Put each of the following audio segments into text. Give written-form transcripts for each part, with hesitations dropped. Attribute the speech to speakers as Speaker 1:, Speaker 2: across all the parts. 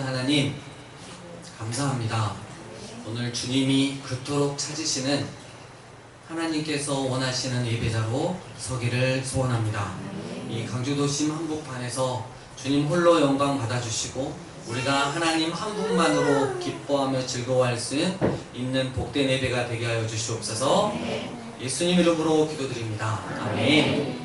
Speaker 1: 하나님 감사합니다. 오늘 주님이 그토록 찾으시는 하나님께서 원하시는 예배자로 서기를 소원합니다. 이 강주도심 한복판에서 주님 홀로 영광 받아주시고 우리가 하나님 한 분만으로 기뻐하며 즐거워할 수 있는 복된 예배가 되게 하여 주시옵소서. 예수님 이름으로 기도드립니다. 아멘.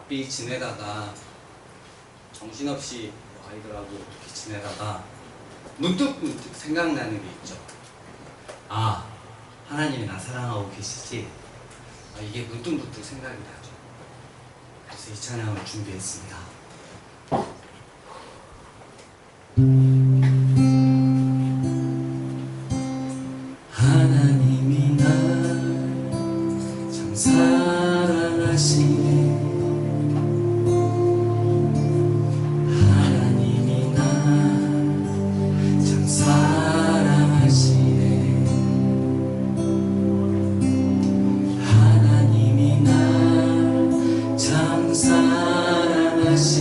Speaker 1: 바삐 지내다가 정신없이 아이들하고 이렇게 지내다가 문득 생각나는 게 있죠. 아, 하나님이 나 사랑하고 계시지? 이게 문득 생각이 나죠. 그래서 이 찬양을 준비했습니다. 하나님이 날 참 사랑하시네. 하나님이 날 참 사랑하시네. 하나님이 날 참 사랑하시네.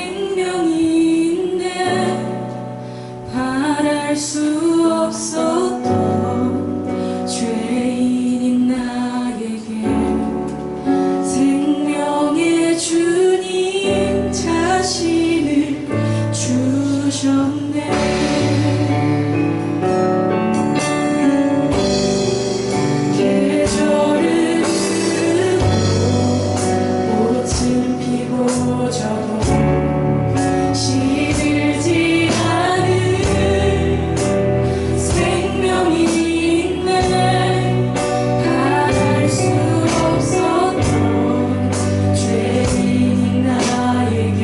Speaker 2: 생명인데 바랄 수 없었던 죄인인 나에게 생명의 주님 자신을 주셨네. 계절은 흐르고 꽃은 피고 져도 시들지 않은 생명이 있네. 바랄 수 없었던 죄인인 나에게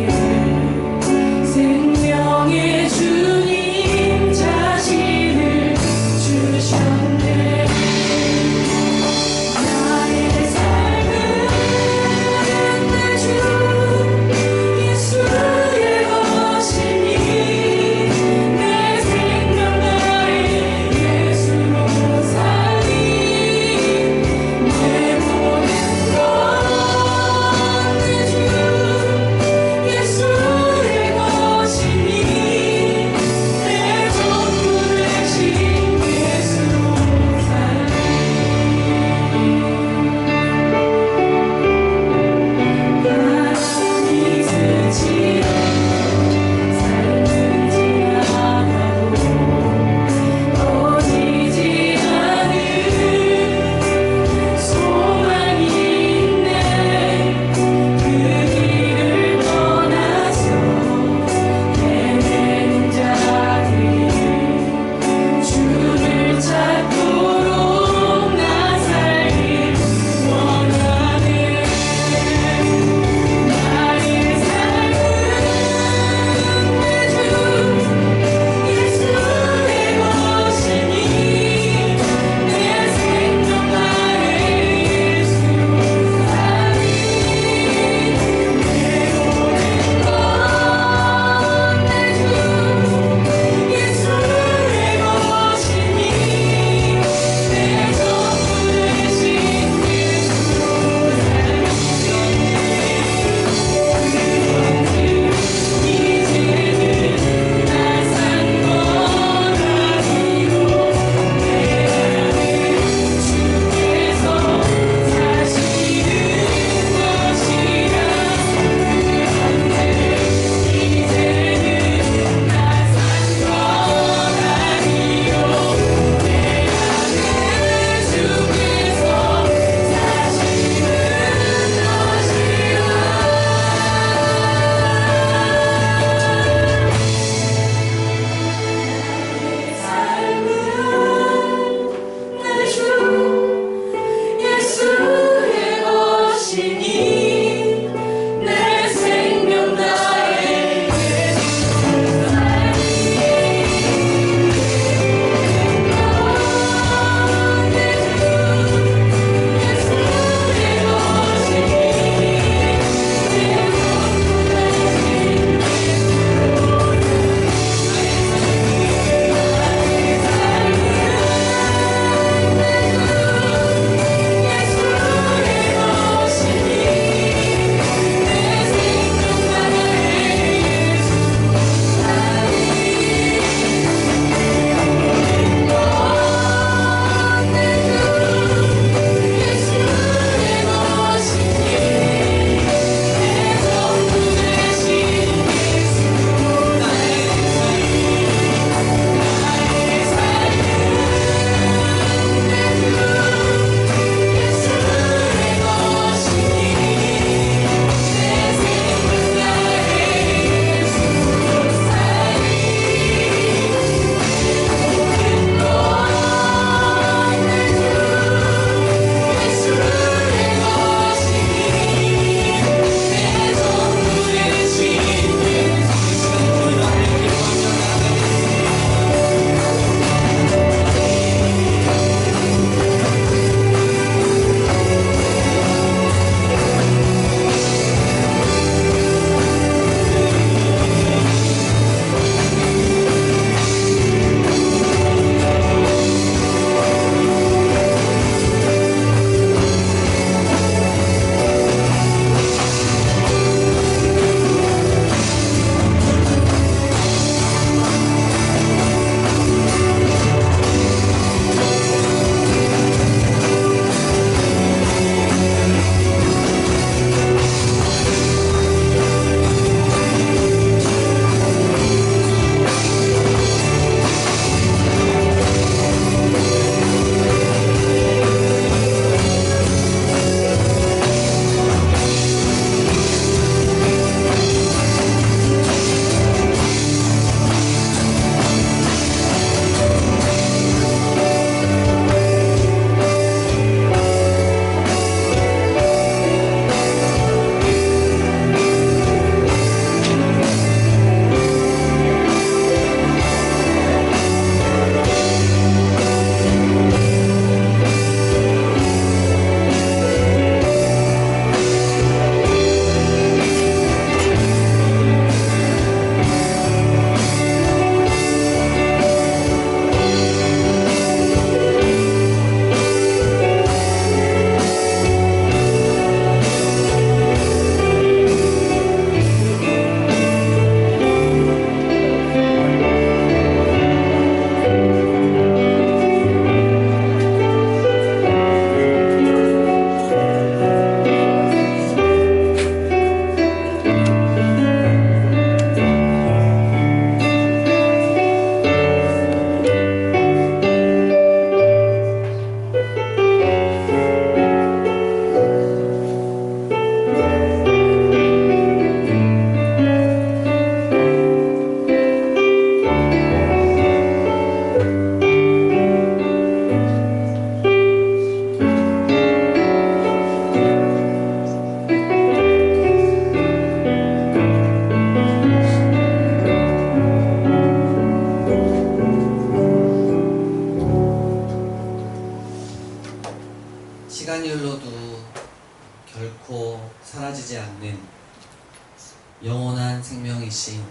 Speaker 1: 영원한 생명이신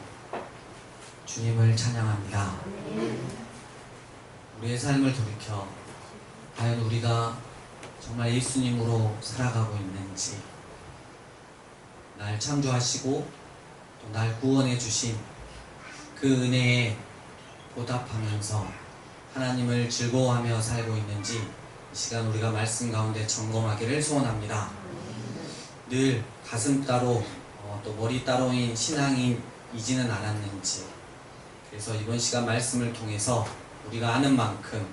Speaker 1: 주님을 찬양합니다. 우리의 삶을 돌이켜 과연 우리가 정말 예수님으로 살아가고 있는지, 날 창조하시고 또 날 구원해 주신 그 은혜에 보답하면서 하나님을 즐거워하며 살고 있는지 이 시간 우리가 말씀 가운데 점검하기를 소원합니다. 늘 가슴 따로 또 머리 따로인 신앙인이지는 않았는지, 그래서 이번 시간 말씀을 통해서 우리가 아는 만큼,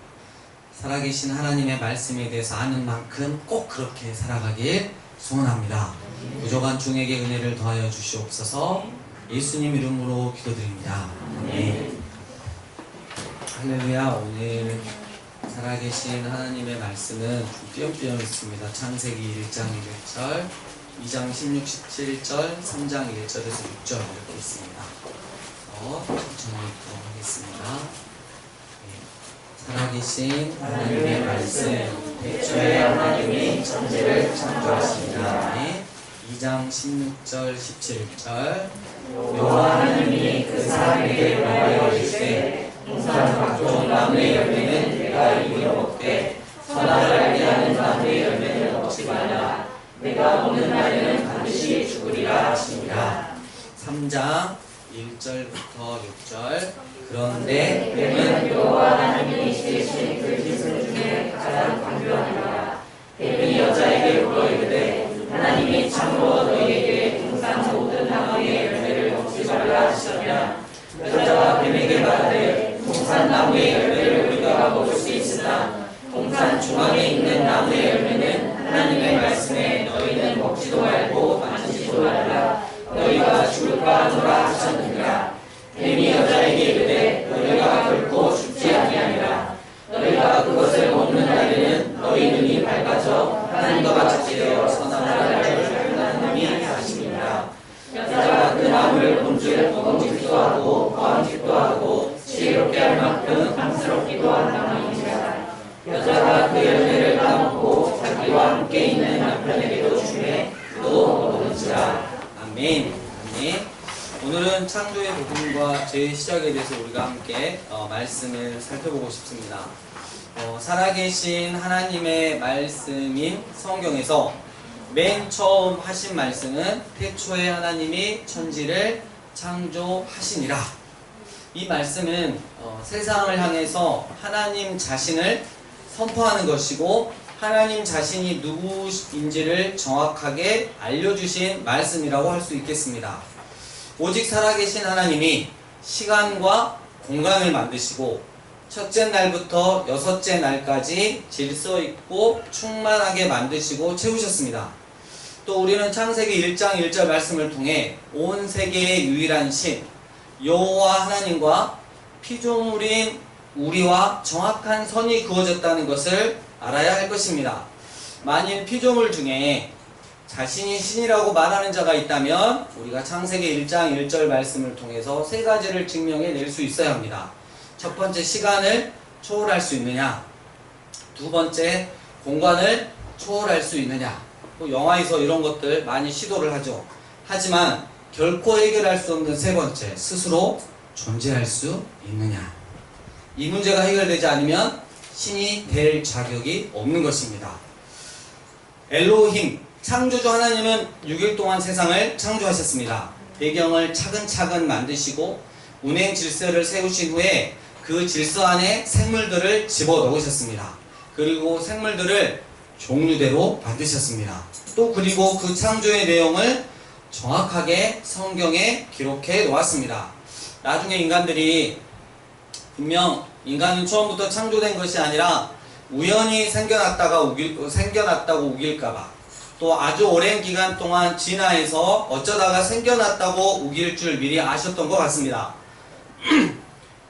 Speaker 1: 살아계신 하나님의 말씀에 대해서 아는 만큼 꼭 그렇게 살아가길 소원합니다. 부족한 중에게 은혜를 더하여 주시옵소서. 예수님 이름으로 기도드립니다. 네. 할렐루야. 오늘 살아계신 하나님의 말씀은 좀 띄엄띄엄 있습니다. 창세기 1장 1절, 2장 16, 17절, 3장 1절에서 6절 이렇게 있습니다. 천천히 읽도록 하겠습니다. 살아계신 하나님의 말씀, 태초에 하나님이 천지를 창조하시니라. 2장 16절 17절, 여호와 하나님이 그 사람에게 명하여 이르시되 동산 각종 나무의 열매는 내가 이기어 먹되 선악을 알게 하는 나무의 열매는 먹지 말라. 내가 먹는 날에는 반드시 죽으리라 하시니라. 3장 1절부터 6절, 그런데 뱀은 여호와 하나님이 지으신 그 짐승 중에 가장 강교하니라. 뱀이 여자에게 물어 이르되 하나님이 참으로 너희에게 동산 모든 나무의 열매를 먹지 말라 하시더냐. 여자가 뱀에게 말하되 동산 나무의 열매를 우리가 먹을 수 있으나 동산 중앙에 있는 나무의 열매는 하나님의 말씀에 너희는 먹지도 말고 만지지도 말라. 너희가 죽을까 하노라 하셨느니라. 뱀이 여자에게 이르되 너희가 결코 죽지 아니하리라. 너희가 그것을 먹는 날에는 너희 눈이 밝아져 하나님과 같이 되어 선악을 알 줄 하나님이 하시니라. 여자가 그 나무를 본줄 먹음직도 하고 포함직도 하고 지혜롭게 할 만큼 탐스럽기도 한 나무이니라. 여자가 그 열매를 따먹고 자기와 함께 있는 남편에게도 주매 또 먹은지라. 아멘. 아멘. 오늘은 창조의 복음과 죄의 시작에 대해서 우리가 함께 말씀을 살펴보고 싶습니다. 살아계신 하나님의 말씀인 성경에서 맨 처음 하신 말씀은 태초에 하나님이 천지를 창조하시니라. 이 말씀은 세상을 향해서 하나님 자신을 선포하는 것이고 하나님 자신이 누구인지를 정확하게 알려주신 말씀이라고 할 수 있겠습니다. 오직 살아계신 하나님이 시간과 공간을 만드시고 첫째 날부터 여섯째 날까지 질서 있고 충만하게 만드시고 채우셨습니다. 또 우리는 창세기 1장 1절 말씀을 통해 온 세계의 유일한 신 여호와 하나님과 피조물인 우리와 정확한 선이 그어졌다는 것을 알아야 할 것입니다. 만일 피조물 중에 자신이 신이라고 말하는 자가 있다면 우리가 창세기 1장 1절 말씀을 통해서 세 가지를 증명해 낼 수 있어야 합니다. 첫 번째, 시간을 초월할 수 있느냐. 두 번째, 공간을 초월할 수 있느냐. 또 영화에서 이런 것들 많이 시도를 하죠. 하지만 결코 해결할 수 없는 세 번째, 스스로 존재할 수 있느냐. 이 문제가 해결되지 않으면 신이 될 자격이 없는 것입니다. 엘로힘, 창조주 하나님은 6일 동안 세상을 창조하셨습니다. 배경을 차근차근 만드시고 운행 질서를 세우신 후에 그 질서 안에 생물들을 집어넣으셨습니다. 그리고 생물들을 종류대로 만드셨습니다. 또 그리고 그 창조의 내용을 정확하게 성경에 기록해 놓았습니다. 나중에 인간들이 분명 인간은 처음부터 창조된 것이 아니라 우연히 생겨났다고 우길까봐, 또 아주 오랜 기간 동안 진화해서 어쩌다가 생겨났다고 우길 줄 미리 아셨던 것 같습니다.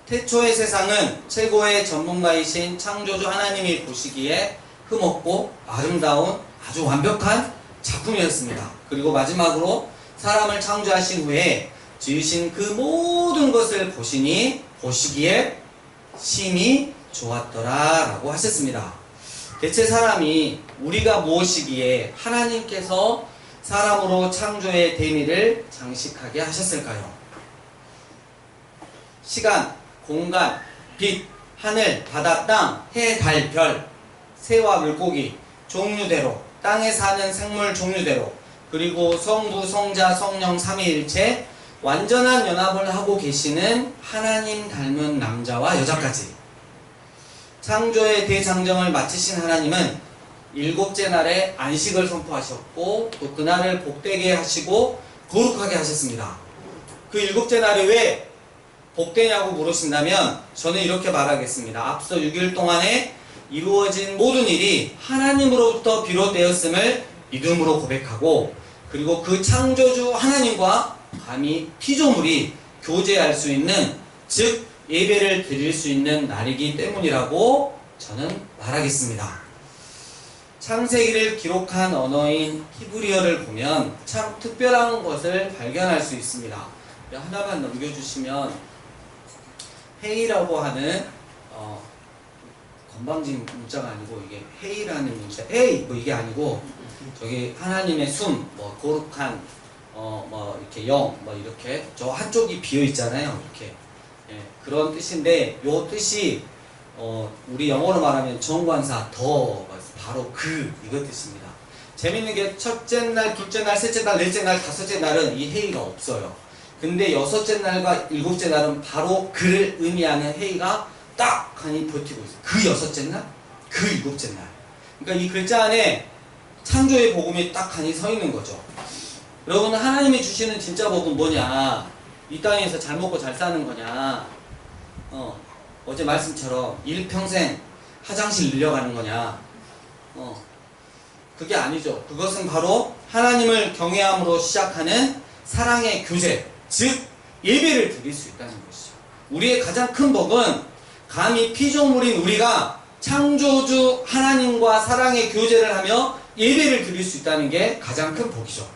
Speaker 1: 태초의 세상은 최고의 전문가이신 창조주 하나님이 보시기에 흠없고 아름다운 아주 완벽한 작품이었습니다. 그리고 마지막으로 사람을 창조하신 후에 지으신 그 모든 것을 보시기에 심히 좋았더라 라고 하셨습니다. 대체 사람이 우리가 무엇이기에 하나님께서 사람으로 창조의 대미를 장식하게 하셨을까요? 시간, 공간, 빛, 하늘, 바다, 땅, 해, 달, 별, 새와 물고기, 종류대로, 땅에 사는 생물 종류대로, 그리고 성부, 성자, 성령, 삼위일체, 완전한 연합을 하고 계시는 하나님 닮은 남자와 여자까지. 창조의 대장정을 마치신 하나님은 일곱째 날에 안식을 선포하셨고 또 그날을 복되게 하시고 거룩하게 하셨습니다. 그 일곱째 날이 왜 복되냐고 물으신다면 저는 이렇게 말하겠습니다. 앞서 6일 동안에 이루어진 모든 일이 하나님으로부터 비롯되었음을 믿음으로 고백하고, 그리고 그 창조주 하나님과 감히 피조물이 교제할 수 있는, 즉 예배를 드릴 수 있는 날이기 때문이라고 저는 말하겠습니다. 창세기를 기록한 언어인 히브리어를 보면 참 특별한 것을 발견할 수 있습니다. 하나만 넘겨주시면 헤이라고 하는 건방진 문자가 아니고, 이게 헤이라는 문자, 헤이 뭐 이게 아니고, 저기 하나님의 숨, 뭐 거룩한 뭐 이렇게 영, 뭐 이렇게 저 한쪽이 비어 있잖아요. 이렇게 그런 뜻인데, 요 뜻이 우리 영어로 말하면 정관사 더, 바로 그, 이거 뜻입니다. 재밌는 게 첫째 날, 둘째 날, 셋째 날, 넷째 날, 다섯째 날은 이 헤이가 없어요. 근데 여섯째 날과 일곱째 날은 바로 그를 의미하는 헤이가 딱 하니 버티고 있어요. 그 여섯째 날, 그 일곱째 날. 그러니까 이 글자 안에 창조의 복음이 딱 하니 서 있는 거죠. 여러분, 하나님이 주시는 진짜 복은 뭐냐? 이 땅에서 잘 먹고 잘 사는 거냐? 어제 말씀처럼 일평생 화장실 늘려가는 거냐? 그게 아니죠. 그것은 바로 하나님을 경외함으로 시작하는 사랑의 교제, 즉 예배를 드릴 수 있다는 것이죠. 우리의 가장 큰 복은 감히 피조물인 우리가 창조주 하나님과 사랑의 교제를 하며 예배를 드릴 수 있다는 게 가장 큰 복이죠.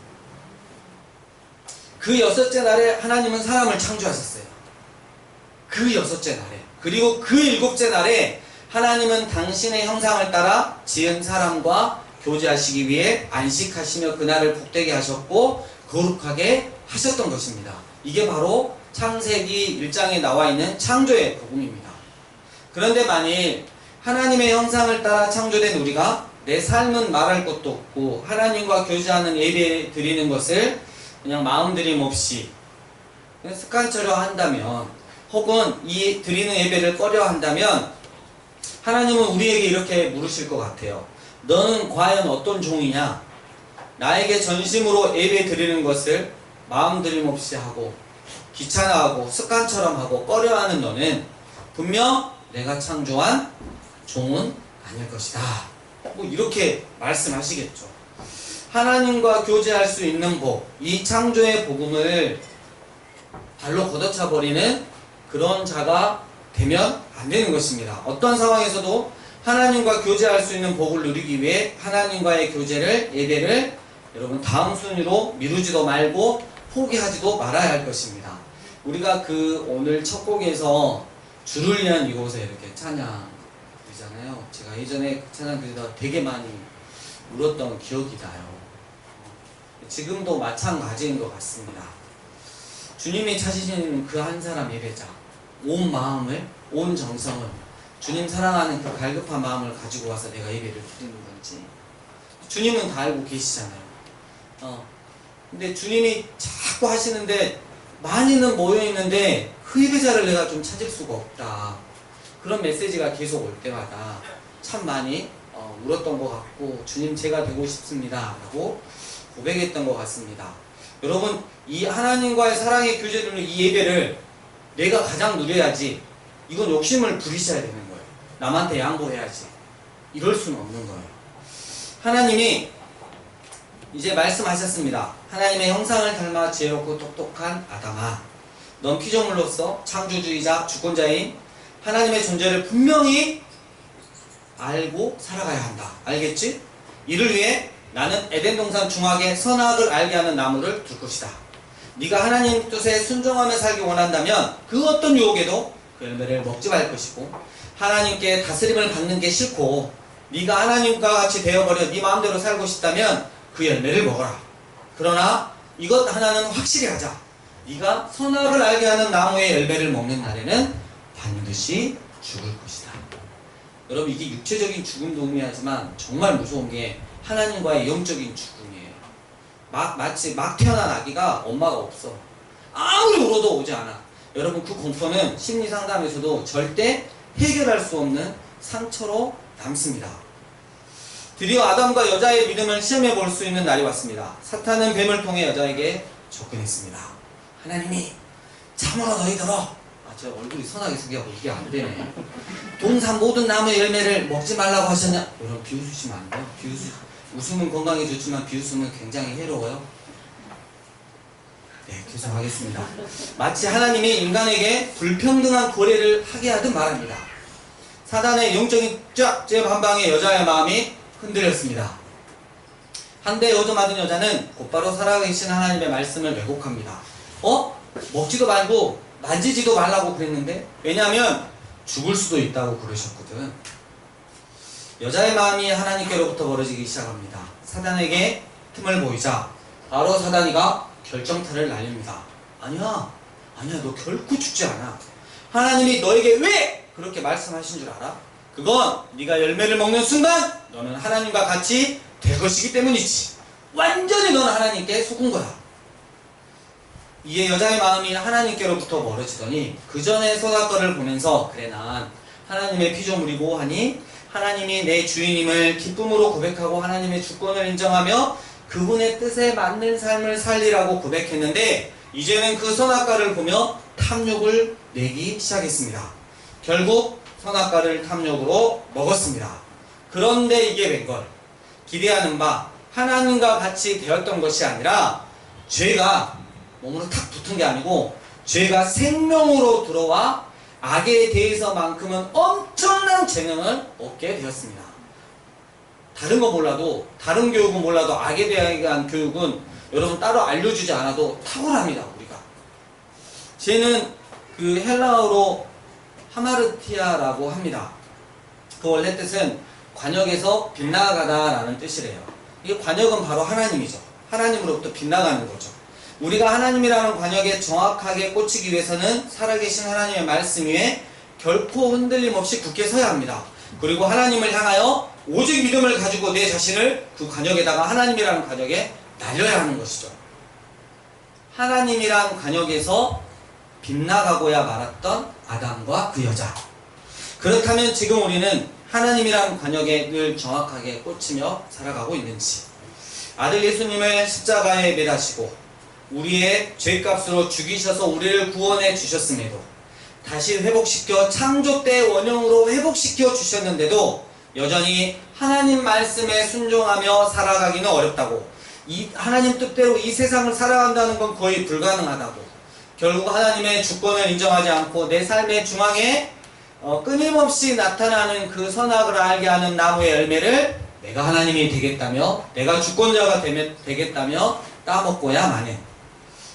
Speaker 1: 그 여섯째 날에 하나님은 사람을 창조하셨어요. 그 여섯째 날에. 그리고 그 일곱째 날에 하나님은 당신의 형상을 따라 지은 사람과 교제하시기 위해 안식하시며 그날을 복되게 하셨고 거룩하게 하셨던 것입니다. 이게 바로 창세기 1장에 나와 있는 창조의 복음입니다. 그런데 만일 하나님의 형상을 따라 창조된 우리가 내 삶은 말할 것도 없고 하나님과 교제하는 예배 드리는 것을 그냥 마음들임 없이 그냥 습관처럼 한다면, 혹은 이 드리는 예배를 꺼려 한다면 하나님은 우리에게 이렇게 물으실 것 같아요. 너는 과연 어떤 종이냐? 나에게 전심으로 예배 드리는 것을 마음들임 없이 하고 귀찮아하고 습관처럼 하고 꺼려하는 너는 분명 내가 창조한 종은 아닐 것이다. 뭐 이렇게 말씀하시겠죠. 하나님과 교제할 수 있는 복, 이 창조의 복음을 발로 걷어차 버리는 그런 자가 되면 안 되는 것입니다. 어떤 상황에서도 하나님과 교제할 수 있는 복을 누리기 위해 하나님과의 교제를, 예배를 여러분 다음 순위로 미루지도 말고 포기하지도 말아야 할 것입니다. 우리가 오늘 첫 곡에서 주를 위한 이곳에 이렇게 찬양 드리잖아요. 제가 예전에 찬양 드리다가 되게 많이 울었던 기억이 나요. 지금도 마찬가지인 것 같습니다. 주님이 찾으시는 그 한 사람 예배자, 온 마음을, 온 정성을, 주님 사랑하는 그 갈급한 마음을 가지고 와서 내가 예배를 드리는 건지, 주님은 다 알고 계시잖아요. 근데 주님이 자꾸 하시는데 많이는 모여있는데 그 예배자를 내가 좀 찾을 수가 없다. 그런 메시지가 계속 올 때마다 참 많이 울었던 것 같고, 주님 제가 되고 싶습니다 라고 고백했던 것 같습니다. 여러분, 이 하나님과의 사랑의 교제를, 이 예배를 내가 가장 누려야지, 이건 욕심을 부리셔야 되는 거예요. 남한테 양보해야지, 이럴 수는 없는 거예요. 하나님이 이제 말씀하셨습니다. 하나님의 형상을 닮아 지혜롭고 똑똑한 아담아, 넌 피조물로서 창조주이자 주권자인 하나님의 존재를 분명히 알고 살아가야 한다. 알겠지? 이를 위해 나는 에덴 동산 중앙에 선악을 알게 하는 나무를 둘 것이다. 네가 하나님 뜻에 순종하며 살기 원한다면 그 어떤 유혹에도 그 열매를 먹지 말 것이고, 하나님께 다스림을 받는 게 싫고 네가 하나님과 같이 되어버려 네 마음대로 살고 싶다면 그 열매를 먹어라. 그러나 이것 하나는 확실히 하자. 네가 선악을 알게 하는 나무의 열매를 먹는 날에는 반드시 죽을 것이다. 여러분, 이게 육체적인 죽음도 의미하지만 정말 무서운 게 하나님과의 영적인 죽음이에요. 마치 막 태어난 아기가 엄마가 없어. 아무리 울어도 오지 않아. 여러분, 그 공포는 심리 상담에서도 절대 해결할 수 없는 상처로 남습니다. 드디어 아담과 여자의 믿음을 시험해 볼 수 있는 날이 왔습니다. 사탄은 뱀을 통해 여자에게 접근했습니다. 하나님이 참으로 너희들어, 제 얼굴이 선하게 생겨서 이게 안 되네. 동산 모든 나무의 열매를 먹지 말라고 하셨냐? 여러분, 비웃으시면 안 돼요. 웃음은 건강에 좋지만 비웃음은 굉장히 해로워요. 네, 죄송하겠습니다. 마치 하나님이 인간에게 불평등한 거래를 하게 하듯 말합니다. 사단의 영적인 쫙제 반방에 여자의 마음이 흔들렸습니다. 한데 얻어맞은 여자는 곧바로 살아계신 하나님의 말씀을 왜곡합니다. 먹지도 말고 만지지도 말라고 그랬는데, 왜냐하면 죽을 수도 있다고 그러셨거든. 여자의 마음이 하나님께로부터 멀어지기 시작합니다. 사단에게 틈을 보이자 바로 사단이가 결정타를 날립니다. 아니야, 너 결코 죽지 않아. 하나님이 너에게 왜 그렇게 말씀하신 줄 알아? 그건 네가 열매를 먹는 순간 너는 하나님과 같이 될 것이기 때문이지. 완전히 너는 하나님께 속은 거야. 이에 여자의 마음이 하나님께로부터 멀어지더니 그 전에 선악과를 보면서, 그래, 난 하나님의 피조물이고 하니 하나님이 내 주인임을 기쁨으로 고백하고 하나님의 주권을 인정하며 그분의 뜻에 맞는 삶을 살리라고 고백했는데, 이제는 그 선악과를 보며 탐욕을 내기 시작했습니다. 결국 선악과를 탐욕으로 먹었습니다. 그런데 이게 웬걸? 기대하는 바 하나님과 같이 되었던 것이 아니라 죄가 몸으로 탁 붙은 게 아니고 죄가 생명으로 들어와 악에 대해서만큼은 엄청난 재능을 얻게 되었습니다. 다른 거 몰라도, 다른 교육은 몰라도 악에 대한 교육은 여러분 따로 알려주지 않아도 탁월합니다. 우리가. 죄는 그 헬라어로 하마르티아라고 합니다. 그 원래 뜻은 관역에서 빗나가다라는 뜻이래요. 이 관역은 바로 하나님이죠. 하나님으로부터 빗나가는 거죠. 우리가 하나님이라는 관역에 정확하게 꽂히기 위해서는 살아계신 하나님의 말씀 위에 결코 흔들림 없이 굳게 서야 합니다. 그리고 하나님을 향하여 오직 믿음을 가지고 내 자신을 그 관역에다가 하나님이라는 관역에 날려야 하는 것이죠. 하나님이란 관역에서 빗나가고야 말았던 아담과 그 여자. 그렇다면 지금 우리는 하나님이란 관역에 늘 정확하게 꽂히며 살아가고 있는지, 아들 예수님을 십자가에 매다시고 우리의 죄값으로 죽이셔서 우리를 구원해 주셨음에도, 다시 회복시켜 창조 때 원형으로 회복시켜 주셨는데도 여전히 하나님 말씀에 순종하며 살아가기는 어렵다고, 이 하나님 뜻대로 이 세상을 살아간다는 건 거의 불가능하다고, 결국 하나님의 주권을 인정하지 않고 내 삶의 중앙에 끊임없이 나타나는 그 선악을 알게 하는 나무의 열매를 내가 하나님이 되겠다며, 내가 주권자가 되겠다며 따먹고야 마네.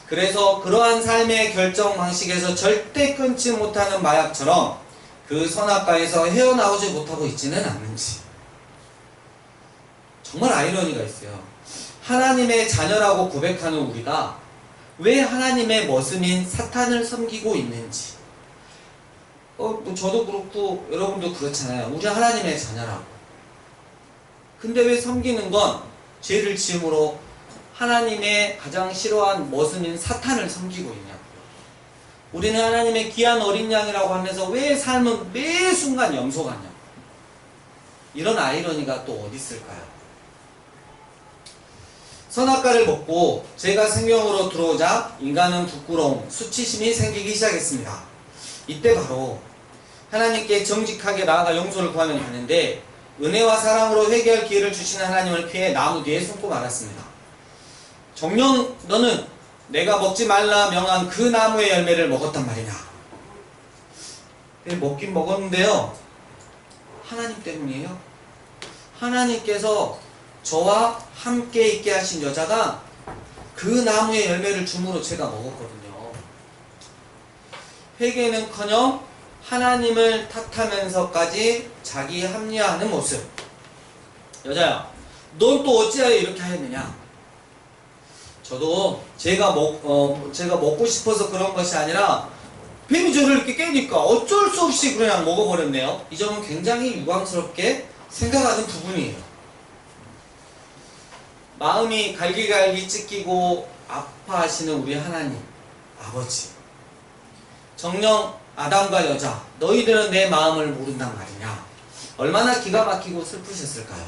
Speaker 1: 그래서 그러한 삶의 결정 방식에서 절대 끊지 못하는 마약처럼 그 선악과에서 헤어나오지 못하고 있지는 않는지. 정말 아이러니가 있어요. 하나님의 자녀라고 고백하는 우리가 왜 하나님의 머슴인 사탄을 섬기고 있는지. 뭐 저도 그렇고 여러분도 그렇잖아요. 우리 하나님의 자녀라고. 근데 왜 섬기는 건 죄를 지음으로 하나님의 가장 싫어한 머슴인 사탄을 섬기고 있냐고요. 우리는 하나님의 귀한 어린 양이라고 하면서 왜 삶은 매 순간 염소 같냐고. 이런 아이러니가 또 어디 있을까요? 선악과를 먹고 죄가 생명으로 들어오자 인간은 부끄러움, 수치심이 생기기 시작했습니다. 이때 바로 하나님께 정직하게 나아가 용서를 구하면 되는데, 은혜와 사랑으로 회개할 기회를 주시는 하나님을 피해 나무 뒤에 숨고 말았습니다. 정녕 너는 내가 먹지 말라 명한 그 나무의 열매를 먹었단 말이냐. 먹긴 먹었는데요, 하나님 때문이에요. 하나님께서 저와 함께 있게 하신 여자가 그 나무의 열매를 줌으로 제가 먹었거든요. 회개는커녕 하나님을 탓하면서까지 자기 합리화하는 모습. 여자야, 넌 또 어찌하여 이렇게 하였느냐? 저도 제가 먹고 싶어서 그런 것이 아니라 뱀이 저를 이렇게 깨니까 어쩔 수 없이 그냥 먹어버렸네요. 이 점은 굉장히 유감스럽게 생각하는 부분이에요. 마음이 갈기갈기 찢기고 아파하시는 우리 하나님 아버지, 정녕 아담과 여자 너희들은 내 마음을 모른단 말이냐, 얼마나 기가 막히고 슬프셨을까요?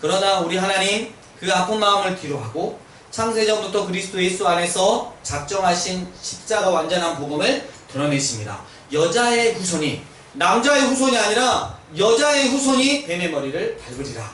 Speaker 1: 그러나 우리 하나님 그 아픈 마음을 뒤로하고 창세전부터 그리스도 예수 안에서 작정하신 십자가 완전한 복음을 드러내십니다. 여자의 후손이 남자의 후손이 아니라 여자의 후손이 뱀의 머리를 밟으리라.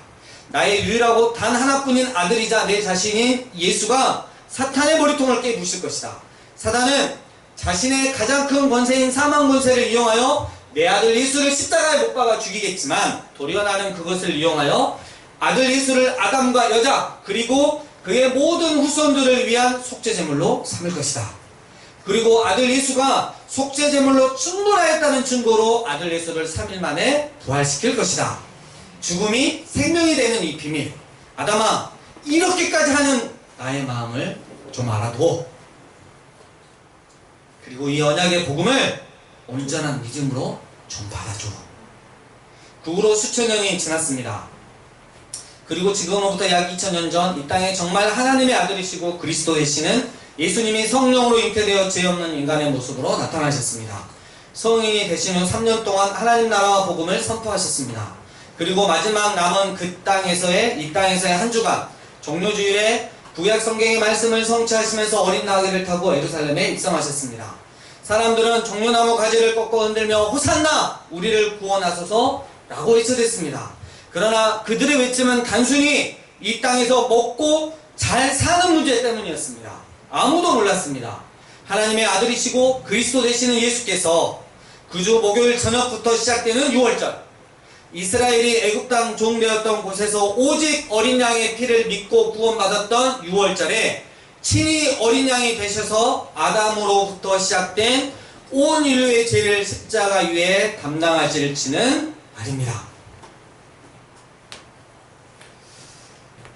Speaker 1: 나의 유일하고 단 하나뿐인 아들이자 내 자신인 예수가 사탄의 머리통을 깨부실 것이다. 사단은 자신의 가장 큰 권세인 사망 권세를 이용하여 내 아들 예수를 십자가에 못 박아 죽이겠지만, 도리어 나는 그것을 이용하여 아들 예수를 아담과 여자 그리고 그의 모든 후손들을 위한 속죄제물로 삼을 것이다. 그리고 아들 예수가 속죄제물로 충분하였다는 증거로 아들 예수를 3일 만에 부활시킬 것이다. 죽음이 생명이 되는 이 비밀, 아담아 이렇게까지 하는 나의 마음을 좀 알아둬. 그리고 이 언약의 복음을 온전한 믿음으로 좀 받아줘. 그 후로 수천 년이 지났습니다. 그리고 지금으로부터 약 2000년 전 이 땅에 정말 하나님의 아들이시고 그리스도 되시는 예수님이 성령으로 잉태되어 죄 없는 인간의 모습으로 나타나셨습니다. 성인이 되신 후 3년 동안 하나님 나라와 복음을 선포하셨습니다. 그리고 마지막 남은 이 땅에서의 한 주간 종료주일에 구약 성경의 말씀을 성취하시면서 어린 나귀를 타고 예루살렘에 입성하셨습니다. 사람들은 종려나무 가지를 꺾어 흔들며 호산나 우리를 구원하소서 라고 외쳐댔습니다. 그러나 그들의 외침은 단순히 이 땅에서 먹고 잘 사는 문제 때문이었습니다. 아무도 몰랐습니다. 하나님의 아들이시고 그리스도 되시는 예수께서 그주 목요일 저녁부터 시작되는 6월절, 이스라엘이 애굽 땅 종되었던 곳에서 오직 어린 양의 피를 믿고 구원받았던 6월절에 친히 어린 양이 되셔서 아담으로부터 시작된 온 인류의 죄를 십자가 위에 담당하실지는 말입니다.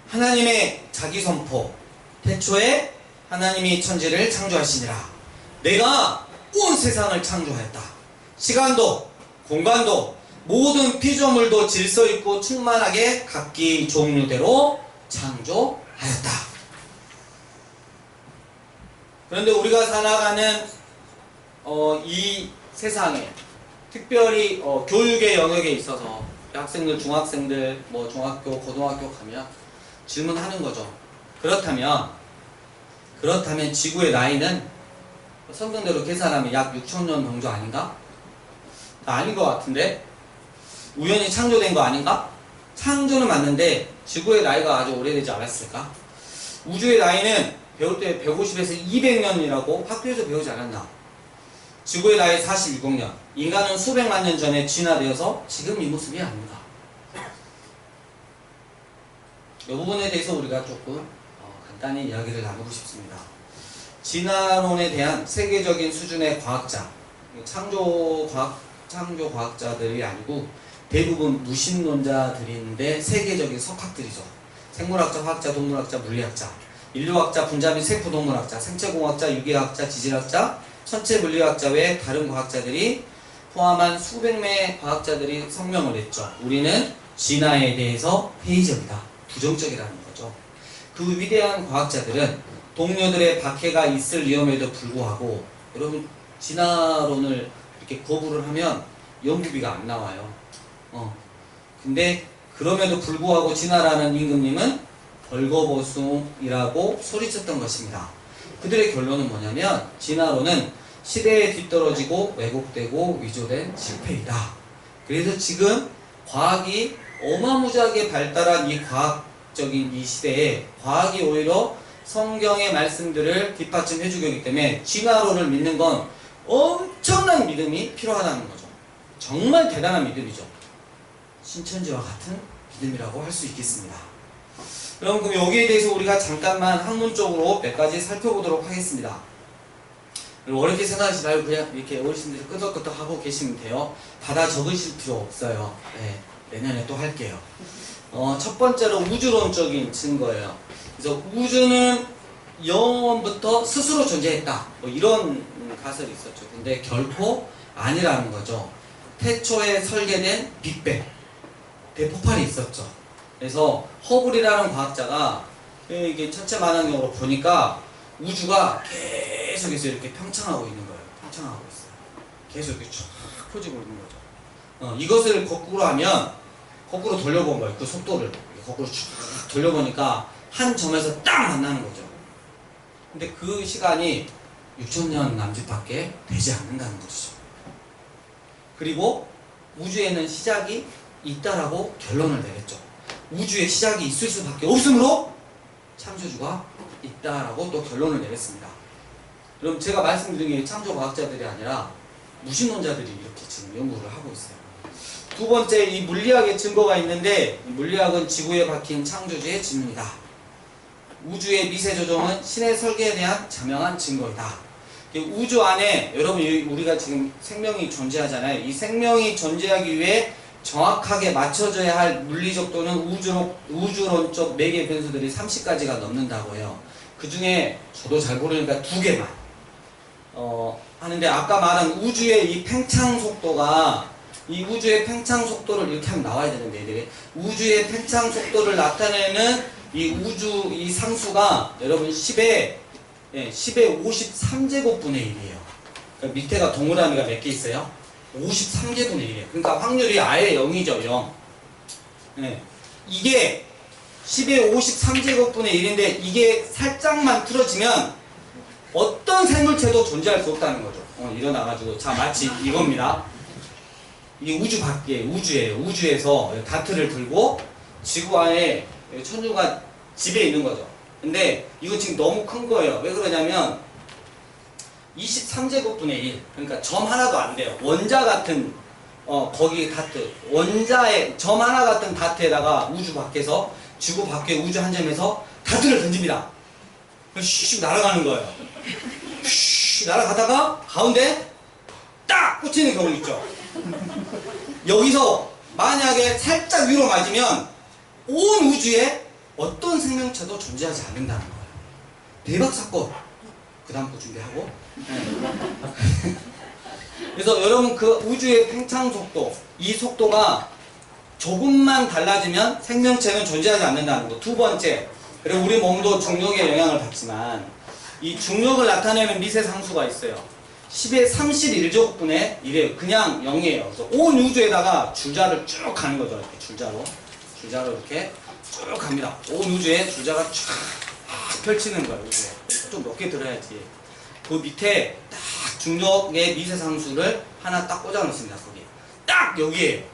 Speaker 1: 하나님의 자기선포, 태초에 하나님이 천지를 창조하시니라. 내가 온 세상을 창조하였다. 시간도 공간도 모든 피조물도 질서있고 충만하게 각기 종류대로 창조하였다. 그런데 우리가 살아가는 이 세상에, 특별히 교육의 영역에 있어서 학생들, 중학생들, 중학교, 고등학교 가면 질문하는 거죠. 그렇다면 지구의 나이는 성경대로 계산하면 약 6,000년 정도 아닌가? 아닌 것 같은데? 우연히 창조된 거 아닌가? 창조는 맞는데 지구의 나이가 아주 오래되지 않았을까? 우주의 나이는 배울 때 150에서 200년이라고 학교에서 배우지 않았나? 지구의 나이 46억 년. 인간은 수백만 년 전에 진화되어서 지금 이 모습이 아닌가? 이 부분에 대해서 우리가 조금 간단히 이야기를 나누고 싶습니다. 진화론에 대한 세계적인 수준의 과학자, 창조과학자들이 아니고 대부분 무신론자들인데 세계적인 석학들이죠. 생물학자, 화학자, 동물학자, 물리학자, 인류학자, 분자 및 세포동물학자, 생체공학자, 유기학자, 지질학자, 천체물리학자 외 다른 과학자들이 포함한 수백 명의 과학자들이 성명을 냈죠. 우리는 진화에 대해서 회의적이다, 부정적이라는 거죠. 그 위대한 과학자들은 동료들의 박해가 있을 위험에도 불구하고, 여러분 진화론을 이렇게 거부를 하면 연구비가 안 나와요. 근데 그럼에도 불구하고 진화라는 임금님은 벌거벗음이라고 소리쳤던 것입니다. 그들의 결론은 뭐냐면 진화론은 시대에 뒤떨어지고 왜곡되고 위조된 실패이다. 그래서 지금 과학이 어마무지하게 발달한 이 과학적인 이 시대에 과학이 오히려 성경의 말씀들을 뒷받침해주기 하기 때문에 진화론을 믿는 건 엄청난 믿음이 필요하다는 거죠. 정말 대단한 믿음이죠. 신천지와 같은 믿음이라고 할 수 있겠습니다. 그럼 여기에 대해서 우리가 잠깐만 학문적으로 몇 가지 살펴보도록 하겠습니다. 어렵게 생각하지 말고 그냥 이렇게 어르신들이 끄덕끄덕 하고 계시면 돼요. 받아 적으실 필요 없어요. 네, 내년에 또 할게요. 첫 번째로 우주론적인 증거예요. 그래서 우주는 영원부터 스스로 존재했다. 뭐 이런 가설이 있었죠. 근데 결코 아니라는 거죠. 태초에 설계된 빅뱅, 대폭발이 있었죠. 그래서 허블이라는 과학자가 이게 천체 만환경으로 보니까 우주가 계속해서 이렇게 평창하고 있는 거예요. 평창하고 있어요. 계속 이렇게 쭉 펴지고 있는 거죠. 이것을 거꾸로 하면, 거꾸로 돌려본 거예요. 그 속도를 거꾸로 쭉 돌려보니까 한 점에서 딱 만나는 거죠. 근데 그 시간이 6,000년 남짓밖에 되지 않는다는 것이죠. 그리고 우주에는 시작이 있다라고 결론을 내렸죠. 우주에 시작이 있을 수밖에 없으므로 창조주가 있다라고 또 결론을 내렸습니다. 그럼 제가 말씀드린 게 창조 과학자들이 아니라 무신론자들이 이렇게 지금 연구를 하고 있어요. 두 번째, 이 물리학의 증거가 있는데, 이 물리학은 지구에 박힌 창조주의 진리다. 우주의 미세 조종은 신의 설계에 대한 자명한 증거이다. 우주 안에 여러분, 우리가 지금 생명이 존재하잖아요. 이 생명이 존재하기 위해 정확하게 맞춰져야 할 물리적 또는 우주론적 매개 변수들이 30가지가 넘는다고 해요. 그 중에 저도 잘 모르니까 2개만 하는데, 아까 말한 우주의 이 팽창 속도가, 이 우주의 팽창 속도를 이렇게 하면 나와야 되는데, 얘들이 우주의 팽창 속도를 나타내는 이 상수가 여러분 10의 53제곱분의 1이에요. 그러니까 밑에가 동그라미가 몇 개 있어요? 53제분의 1이에요. 그러니까 확률이 아예 0이죠, 0. 네. 이게 10의 53제곱분의 1인데, 이게 살짝만 틀어지면 어떤 생물체도 존재할 수 없다는 거죠. 일어나가지고. 자, 마치 이겁니다. 이게 우주 밖에, 우주예요. 우주에서 다트를 들고 지구 안에 천주가 집에 있는 거죠. 근데 이거 지금 너무 큰 거예요. 왜 그러냐면 23제곱분의 1, 그러니까 점 하나도 안 돼요. 원자 같은 거기 다트, 원자의 점 하나 같은 다트에다가 우주 밖에서, 지구 밖에 우주 한 점에서 다트를 던집니다. 슉슉 날아가는 거예요. 슉 날아가다가 가운데 딱 꽂히는 경우 있죠. 여기서 만약에 살짝 위로 맞으면 온 우주에 어떤 생명체도 존재하지 않는다는 거예요. 대박 사건. 그 다음 거 준비하고. 그래서 여러분, 그 우주의 팽창 속도, 이 속도가 조금만 달라지면 생명체는 존재하지 않는다는 거. 두 번째, 그리고 우리 몸도 중력의 영향을 받지만 이 중력을 나타내는 미세 상수가 있어요. 10의 31제곱분의 1이에요. 그냥 0이에요. 그래서 온 우주에다가 줄자를 쭉 가는 거죠. 이렇게 줄자로 이렇게 쭉 갑니다. 온 우주에 줄자가 쫙 펼치는 거예요. 우주에. 좀 높게 들어야지. 그 밑에 딱 중력의 미세 상수를 하나 딱 꽂아 놓습니다. 거기. 딱 여기에요.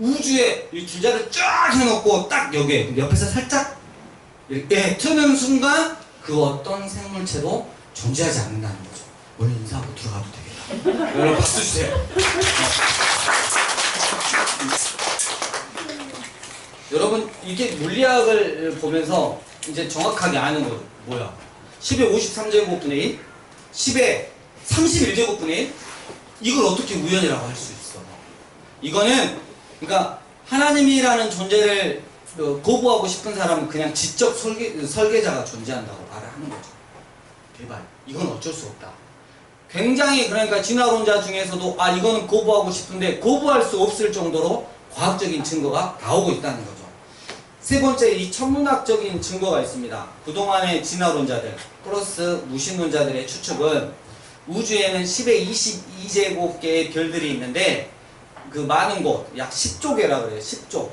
Speaker 1: 우주에 이 줄자를 쫙 해놓고 딱 여기에 옆에서 살짝 이렇게 트는 순간 그 어떤 생물체도 존재하지 않는다는 거죠. 오늘 인사하고 들어가도 되겠다. 여러분 박수 주세요. 여러분, 이게 물리학을 보면서 이제 정확하게 아는 거 뭐야? 10의 53제곱분의 1, 10의 31제곱분의 1, 이걸 어떻게 우연이라고 할 수 있어? 이거는, 그러니까 하나님이라는 존재를 거부하고 싶은 사람은 그냥 지적 설계자가 존재한다고 말을 하는 거죠. 제발, 이건 어쩔 수 없다. 굉장히, 그러니까 진화론자 중에서도 이거는 거부하고 싶은데 거부할 수 없을 정도로 과학적인 증거가 나오고 있다는 거죠. 세 번째, 이 천문학적인 증거가 있습니다. 그동안의 진화론자들 플러스 무신론자들의 추측은 우주에는 10의 22제곱개의 별들이 있는데, 그 많은 곳, 약 10조 개라 그래요. 10조.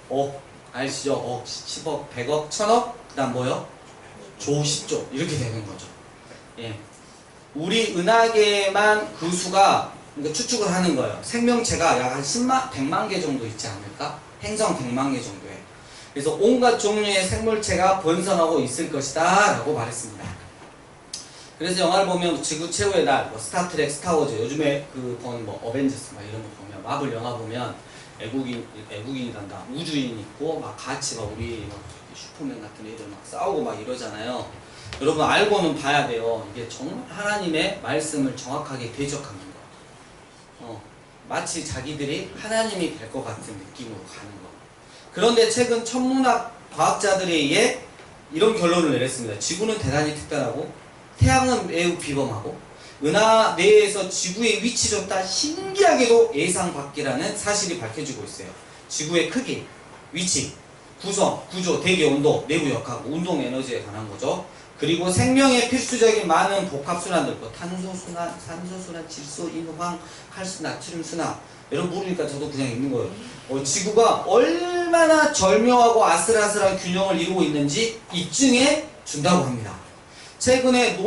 Speaker 1: 억, 아시죠? 억, 10억, 100억, 1000억, 그 다음 뭐요? 조 10조. 이렇게 되는 거죠. 예. 우리 은하계만 그 수가, 그러니까 추측을 하는 거예요. 생명체가 약 한 10만, 100만 개 정도 있지 않을까? 행성 100만 개 정도에. 그래서 온갖 종류의 생물체가 번성하고 있을 것이다 라고 말했습니다. 그래서 영화를 보면 지구 최후의 날, 뭐 스타트렉, 스타워즈, 요즘에 그 본 뭐 어벤져스 막 이런 거 보면, 마블 영화 보면 애국인이란다, 우주인 있고 막 같이 막 우리 막 슈퍼맨 같은 애들 막 싸우고 막 이러잖아요. 여러분 알고는 봐야 돼요. 이게 정말 하나님의 말씀을 정확하게 대적하는 거. 마치 자기들이 하나님이 될 것 같은 느낌으로 가는 거. 그런데 최근 천문학 과학자들에 의해 이런 결론을 내렸습니다. 지구는 대단히 특별하고 태양은 매우 비범하고 은하 내에서 지구의 위치조차 신기하게도 예상 밖이라는 사실이 밝혀지고 있어요. 지구의 크기, 위치, 구성, 구조, 대기 온도, 내부 역학, 운동 에너지에 관한 거죠. 그리고 생명에 필수적인 많은 복합순환들, 뭐 탄소순환, 산소순환, 질소, 인, 황, 칼슘, 나트륨 순환. 여러분 모르니까 저도 그냥 읽는 거예요. 지구가 얼마나 절묘하고 아슬아슬한 균형을 이루고 있는지 입증해 준다고 합니다. 최근에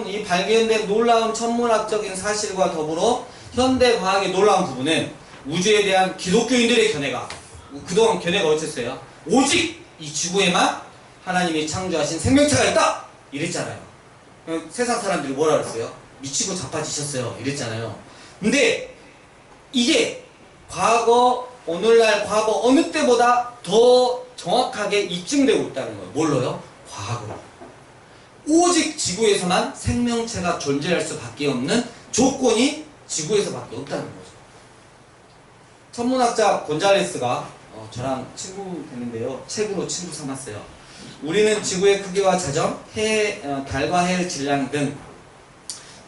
Speaker 1: 이 발견된 놀라운 천문학적인 사실과 더불어 현대 과학의 놀라운 부분은 우주에 대한 기독교인들의 견해가, 그동안 견해가 어땠어요? 오직 이 지구에만 하나님이 창조하신 생명체가 있다! 이랬잖아요. 세상 사람들이 뭐라 그랬어요? 미치고 자빠지셨어요. 이랬잖아요. 근데 이게 오늘날 과거 어느 때보다 더 정확하게 입증되고 있다는 거예요. 뭘로요? 과학으로. 오직 지구에서만 생명체가 존재할 수밖에 없는 조건이 지구에서밖에 없다는 거죠. 천문학자 곤잘레스가 저랑 친구 됐는데요. 책으로 친구 삼았어요. 우리는 지구의 크기와 자전, 달과 해의 질량 등,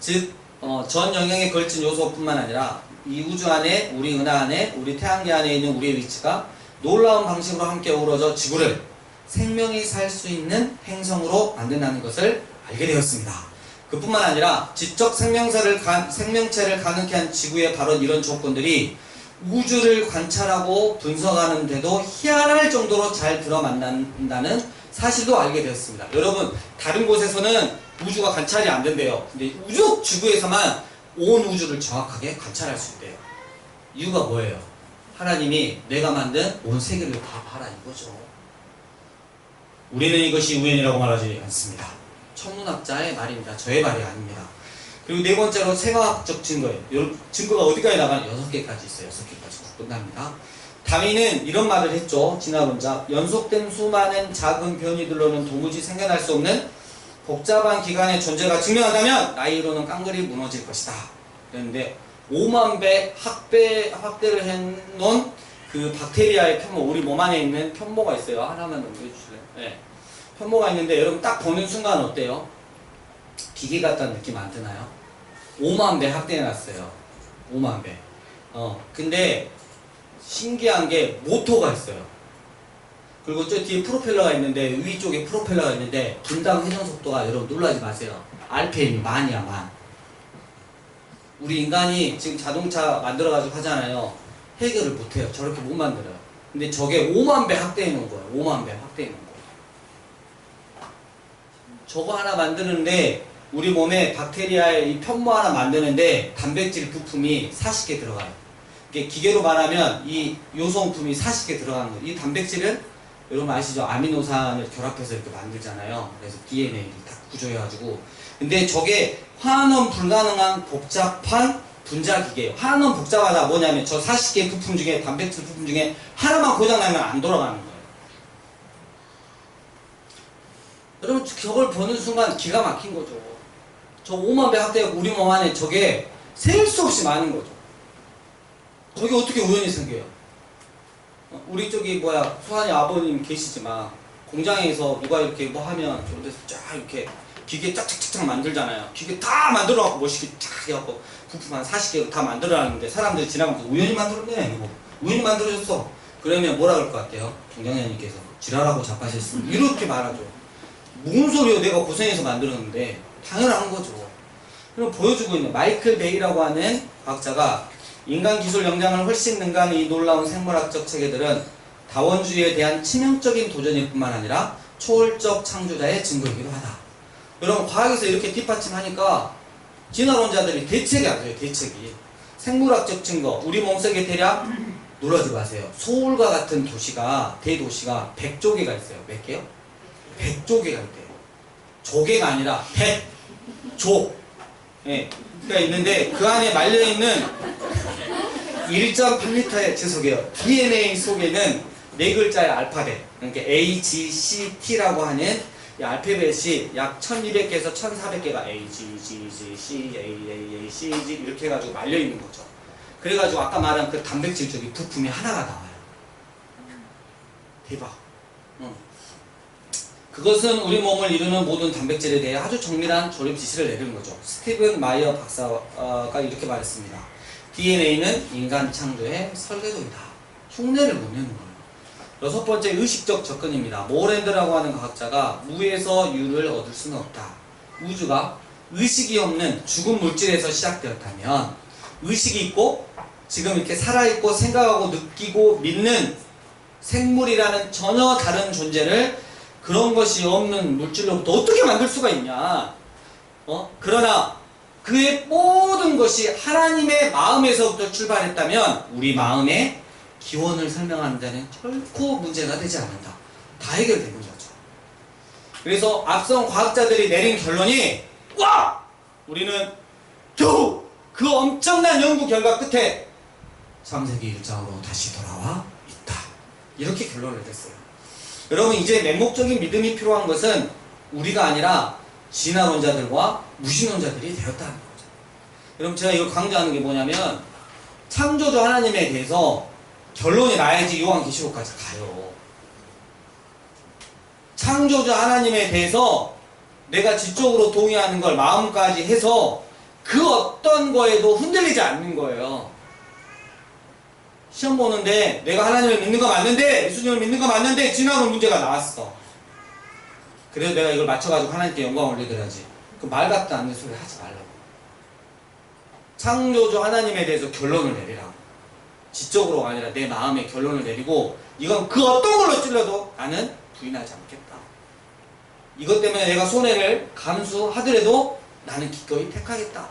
Speaker 1: 즉 전 영역에 걸친 요소뿐만 아니라 이 우주 안에, 우리 은하 안에, 우리 태양계 안에 있는 우리의 위치가 놀라운 방식으로 함께 어우러져 지구를 생명이 살 수 있는 행성으로 만든다는 것을 알게 되었습니다. 그뿐만 아니라 지적 생명체를 가능케 한 지구의 바로 이런 조건들이 우주를 관찰하고 분석하는 데도 희한할 정도로 잘 들어맞는다는 사실도 알게 되었습니다. 여러분, 다른 곳에서는 우주가 관찰이 안 된대요. 근데 지구에서만 온 우주를 정확하게 관찰할 수 있대요. 이유가 뭐예요? 하나님이 내가 만든 온 세계를 다 봐라 이거죠. 우리는 이것이 우연이라고 말하지 않습니다. 천문학자의 말입니다. 저의 말이 아닙니다. 그리고 네 번째로 생화학적 증거예요. 증거가 어디까지 나가는? 6개까지 있어요. 6개까지 끝납니다. 다윈은 이런 말을 했죠. 진화론자. 연속된 수많은 작은 변이들로는 도무지 생겨날 수 없는 복잡한 기관의 존재가 증명한다면 나이로는 깡그리 무너질 것이다. 그런데 5만 배 확대를 해놓은 그 박테리아의 편모, 우리 몸 안에 있는 편모가 있어요. 하나만 넘겨주실래요? 네. 편모가 있는데 여러분 딱 보는 순간 어때요? 기계 같다는 느낌 안 드나요? 5만 배 확대해놨어요. 5만 배. 근데 신기한 게 모터가 있어요. 그리고 저 뒤에 프로펠러가 있는데, 위쪽에 프로펠러가 있는데 분당 회전 속도가, 여러분 놀라지 마세요, RPM이 만이야, 만. 우리 인간이 지금 자동차 만들어가지고 하잖아요. 해결을 못해요. 저렇게 못 만들어요. 근데 저게 5만 배 확대해 놓은 거예요. 5만 배 확대해 놓은 거예요. 저거 하나 만드는데, 우리 몸에 박테리아의 이 편모 하나 만드는데 단백질 부품이 40개 들어가요. 이게 기계로 말하면 이 요소품이 40개 들어가는 거예요. 이 단백질은 여러분 아시죠? 아미노산을 결합해서 이렇게 만들잖아요. 그래서 DNA를 다 구조해가지고. 근데 저게 환원 불가능한 복잡한 분자 기계예요. 환원 복잡하다 뭐냐면 저 40개 부품 중에, 단백질 부품 중에 하나만 고장나면 안 돌아가는 거예요. 여러분 저걸 보는 순간 기가 막힌 거죠. 저 5만 배 확대하고 우리 몸 안에 저게 셀 수 없이 많은 거죠. 저게 어떻게 우연히 생겨요? 우리 소환이 아버님 계시지만 공장에서 누가 이렇게 뭐 하면 저런 데서 쫙 이렇게 기계 쫙쫙쫙 만들잖아요. 기계 다 만들어갖고 멋있게 쫙 해갖고 부품 한 40개 다 만들어놨는데 사람들이 지나가면서 우연히 만들었네 이거. 우연히 만들어졌어. 그러면 뭐라 그럴 것 같아요? 공장장님께서 지랄하고 자빠졌습니다. 이렇게 말하죠. 무슨 소리요? 내가 고생해서 만들었는데. 당연한 거죠. 그럼 보여주고 있는 마이클 베이라고 하는 과학자가 인간 기술 역량을 훨씬 능가하는 이 놀라운 생물학적 체계들은 다원주의에 대한 치명적인 도전일 뿐만 아니라 초월적 창조자의 증거이기도 하다. 여러분 과학에서 이렇게 뒷받침하니까 진화론자들이 대책이 안 돼요. 대책이. 생물학적 증거. 우리 몸속에 대략, 놀라지 마세요, 서울과 같은 대도시가 100조개가 있어요. 몇 개요? 100조개가 있대요. 조개가 아니라 100조. 예, 가 있는데 그 안에 말려있는 1.8m의 죄송해요, DNA 속에는 4글자의 알파벳, 그러니까 A, G, C, T라고 하는 이 알파벳이 약 1200개에서 1400개가 A, G, G, G, C, A, A, A, C, G 이렇게 해가지고 말려있는 거죠. 그래가지고 아까 말한 그 단백질 쪽이 부품이 하나가 나와요. 대박. 그것은 우리 몸을 이루는 모든 단백질에 대해 아주 정밀한 조립 지시를 내리는 거죠. 스티븐 마이어 박사가 이렇게 말했습니다. DNA는 인간 창조의 설계도이다. 흉내를 못 내는 거예요. 여섯 번째, 의식적 접근입니다. 모랜드라고 하는 과학자가 무에서 유를 얻을 수는 없다. 우주가 의식이 없는 죽은 물질에서 시작되었다면 의식이 있고 지금 이렇게 살아있고 생각하고 느끼고 믿는 생물이라는 전혀 다른 존재를 그런 것이 없는 물질로부터 어떻게 만들 수가 있냐? 그러나 그의 모든 것이 하나님의 마음에서부터 출발했다면 우리 마음의 기원을 설명하는 데는 결코 문제가 되지 않는다. 다 해결되는 거죠. 그래서 앞선 과학자들이 내린 결론이 와! 우리는 겨우 그 엄청난 연구 결과 끝에 창세기 1장으로 다시 돌아와 있다. 이렇게 결론을 냈어요. 여러분, 이제 맹목적인 믿음이 필요한 것은 우리가 아니라 진화론자들과 무신론자들이 되었다는 거죠. 여러분, 제가 이걸 강조하는 게 뭐냐면 창조주 하나님에 대해서 결론이 나야지 요한계시록까지 가요. 창조주 하나님에 대해서 내가 지적으로 동의하는 걸 마음까지 해서 그 어떤 거에도 흔들리지 않는 거예요. 시험 보는데 내가 하나님을 믿는 거 맞는데, 예수님을 믿는 거 맞는데 진화론 문제가 나왔어. 그래서 내가 이걸 맞춰가지고 하나님께 영광을 올려드려야지. 그 말 같지 않는 소리 하지 말라고. 창조주 하나님에 대해서 결론을 내리라고. 지적으로가 아니라 내 마음에 결론을 내리고 이건 그 어떤 걸로 찔러도 나는 부인하지 않겠다. 이것 때문에 내가 손해를 감수하더라도 나는 기꺼이 택하겠다.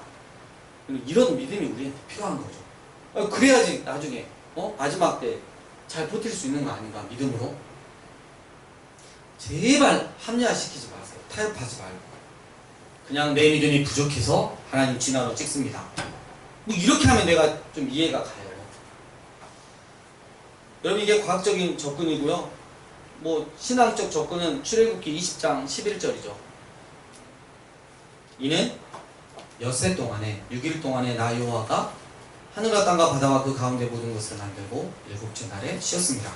Speaker 1: 이런 믿음이 우리한테 필요한 거죠. 그래야지 나중에 마지막 때 잘 버틸 수 있는 거 아닌가, 믿음으로. 제발 합리화시키지 마세요. 타협하지 말고 그냥 내 믿음이 부족해서 하나님 진화로 찍습니다. 뭐 이렇게 하면 내가 좀 이해가 가요. 여러분, 이게 과학적인 접근이고요. 뭐 신앙적 접근은 출애굽기 20장 11절이죠. 이는 엿새 동안에 6일 동안에 나 여호와가 하늘과 땅과 바다와 그 가운데 모든 것을 만들고 일곱째 날에 쉬었습니다.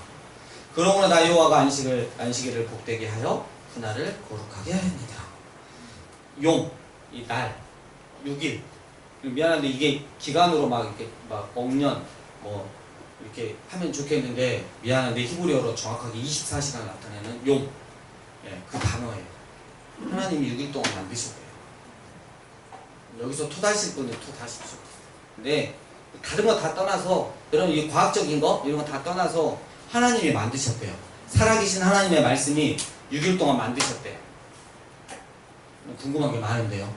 Speaker 1: 그러므로 나 여호와가 안식일을 복되게 하여 그날을 거룩하게 하였느니라. 용, 이 날, 6일. 미안한데 이게 기간으로 막 이렇게 막 억년 뭐 이렇게 하면 좋겠는데 미안한데 히브리어로 정확하게 24시간을 나타내는 용, 그 단어예요. 하나님이 6일 동안 만드셨대요. 여기서 토다실 분은 토다십시오. 근데 다른 거 다 떠나서, 여러분, 이 과학적인 거 이런 거 다 떠나서 하나님이 만드셨대요. 살아계신 하나님의 말씀이 6일 동안 만드셨대요. 궁금한 게 많은데요.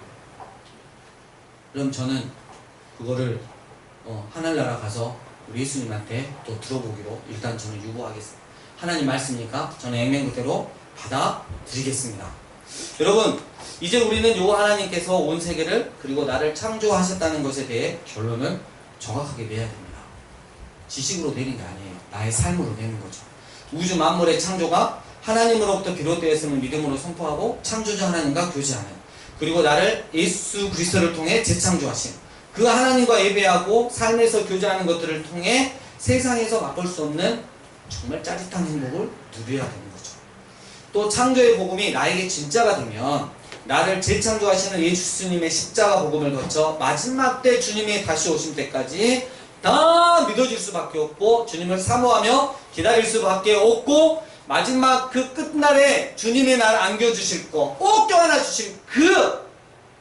Speaker 1: 그럼 저는 그거를 하늘나라 가서 우리 예수님한테 또 들어보기로 일단 저는 유보하겠습니다. 하나님 말씀이니까 저는 액면그대로 받아드리겠습니다. 여러분, 이제 우리는 요 하나님께서 온 세계를 그리고 나를 창조하셨다는 것에 대해 결론을 정확하게 내야 됩니다. 지식으로 내는 게 아니에요. 나의 삶으로 내는 거죠. 우주 만물의 창조가 하나님으로부터 비롯되었음을 믿음으로 선포하고 창조주 하나님과 교제하는, 그리고 나를 예수 그리스도를 통해 재창조하신 그 하나님과 예배하고 삶에서 교제하는 것들을 통해 세상에서 맛볼 수 없는 정말 짜릿한 행복을 누려야 되는 거죠. 또 창조의 복음이 나에게 진짜가 되면 나를 재창조하시는 예수님의 십자가 복음을 거쳐 마지막 때 주님이 다시 오실 때까지 다 믿어질 수밖에 없고 주님을 사모하며 기다릴 수밖에 없고 마지막 그 끝날에 주님이 나를 안겨주실 거 꼭 껴안아 주실 그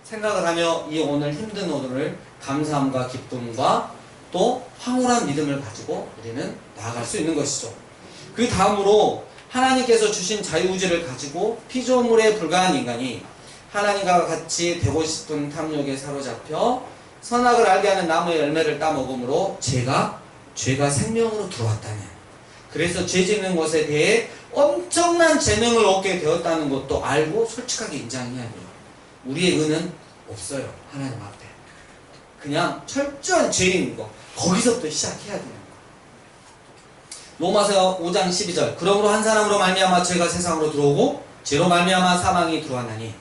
Speaker 1: 생각을 하며 이 오늘 힘든 오늘을 감사함과 기쁨과 또 황홀한 믿음을 가지고 우리는 나아갈 수 있는 것이죠. 그 다음으로 하나님께서 주신 자유의지를 가지고 피조물에 불과한 인간이 하나님과 같이 되고 싶은 탐욕에 사로잡혀 선악을 알게 하는 나무의 열매를 따먹음으로 죄가 생명으로 들어왔다는, 그래서 죄 짓는 것에 대해 엄청난 재능을 얻게 되었다는 것도 알고 솔직하게 인정해야 돼요. 우리의 의는 없어요. 하나님 앞에. 그냥 철저한 죄인 거, 거기서부터 시작해야 돼요. 로마서 5장 12절. 그러므로 한 사람으로 말미암아 죄가 세상으로 들어오고 죄로 말미암아 사망이 들어왔나니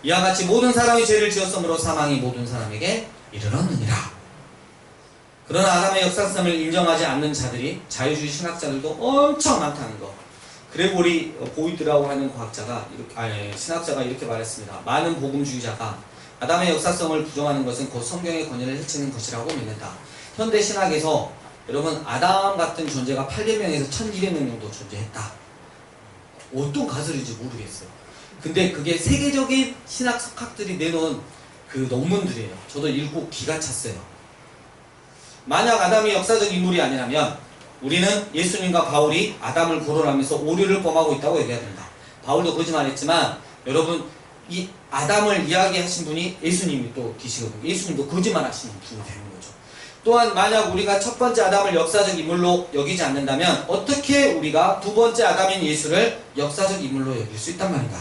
Speaker 1: 이와 같이 모든 사람이 죄를 지었으므로 사망이 모든 사람에게 이르렀느니라. 그러나 아담의 역사성을 인정하지 않는 자들이, 자유주의 신학자들도 엄청 많다는 거. 그레고리 보이드라고 하는 과학자가 신학자가 이렇게 말했습니다. 많은 복음주의자가 아담의 역사성을 부정하는 것은 곧 성경의 권위를 해치는 것이라고 믿는다. 현대 신학에서 여러분 아담 같은 존재가 800명에서 1200명 정도 존재했다. 어떤 가설인지 모르겠어요. 근데 그게 세계적인 신학 석학들이 내놓은 그 논문들이에요. 저도 읽고 기가 찼어요. 만약 아담이 역사적 인물이 아니라면 우리는 예수님과 바울이 아담을 거론하면서 오류를 범하고 있다고 얘기해야 된다. 바울도 그러지 말했지만 여러분 이 아담을 이야기하신 분이 예수님이 또 계시거든요. 예수님도 거짓말하시는 분이 되는 거죠. 또한 만약 우리가 첫 번째 아담을 역사적 인물로 여기지 않는다면 어떻게 우리가 두 번째 아담인 예수를 역사적 인물로 여길 수 있단 말인가?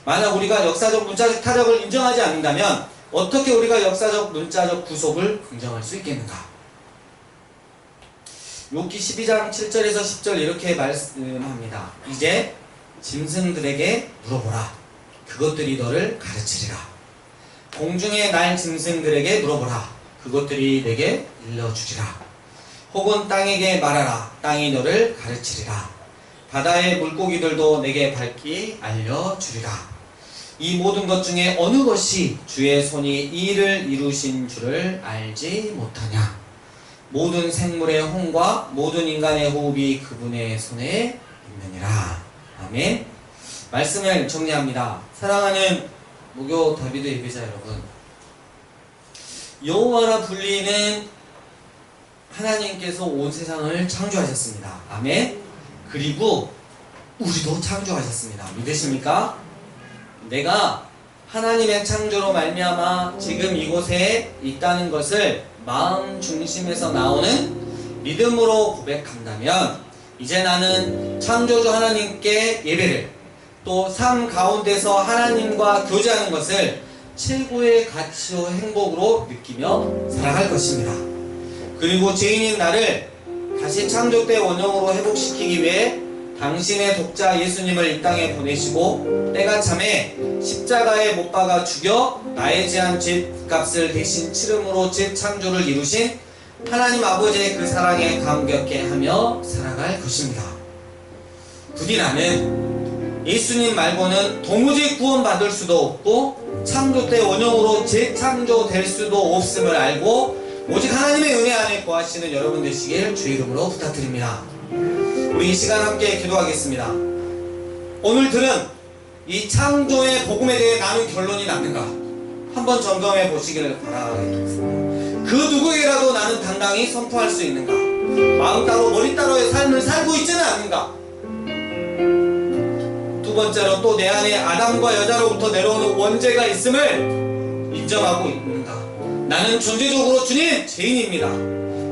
Speaker 1: 만약 우리가 역사적 문자적 타락을 인정하지 않는다면 어떻게 우리가 역사적 문자적 구속을 긍정할 수 있겠는가? 욥기 12장 7절에서 10절 이렇게 말씀합니다. 이제 짐승들에게 물어보라. 그것들이 너를 가르치리라. 공중에 날 짐승들에게 물어보라. 그것들이 내게 일러주리라. 혹은 땅에게 말하라. 땅이 너를 가르치리라. 바다의 물고기들도 내게 밝히 알려주리라. 이 모든 것 중에 어느 것이 주의 손이 이 일을 이루신 줄을 알지 못하냐? 모든 생물의 혼과 모든 인간의 호흡이 그분의 손에 있느니라. 아멘. 말씀을 정리합니다. 사랑하는 무교 다비드 예배자 여러분, 여호와라 불리는 하나님께서 온 세상을 창조하셨습니다. 아멘. 그리고 우리도 창조하셨습니다. 믿으십니까? 내가 하나님의 창조로 말미암아 지금 이곳에 있다는 것을 마음 중심에서 나오는 믿음으로 고백한다면 이제 나는 창조주 하나님께 예배를, 또 삶 가운데서 하나님과 교제하는 것을 최고의 가치와 행복으로 느끼며 살아갈 것입니다. 그리고 죄인인 나를 다시 창조 때 원형으로 회복시키기 위해 당신의 독자 예수님을 이 땅에 보내시고 때가 참에 십자가에 못 박아 죽여 나에 대한 죄값을 대신 치름으로 재창조를 이루신 하나님 아버지의 그 사랑에 감격해 하며 살아갈 것입니다. 부디 나는 예수님 말고는 도무지 구원받을 수도 없고 창조 때 원형으로 재창조될 수도 없음을 알고 오직 하나님의 은혜 안에 거하시는 여러분 되시길 주의 이름으로 부탁드립니다. 우리 이 시간 함께 기도하겠습니다. 오늘 들은 이 창조의 복음에 대해 나는 결론이 났는가? 한번 점검해 보시기를 바라겠습니다. 그 누구에게라도 나는 당당히 선포할 수 있는가? 마음 따로 머리 따로의 삶을 살고 있지는 않는가? 두 번째로 또 내 안에 아담과 여자로부터 내려오는 원죄가 있음을 인정하고 있는가? 나는 존재적으로 주님 죄인입니다.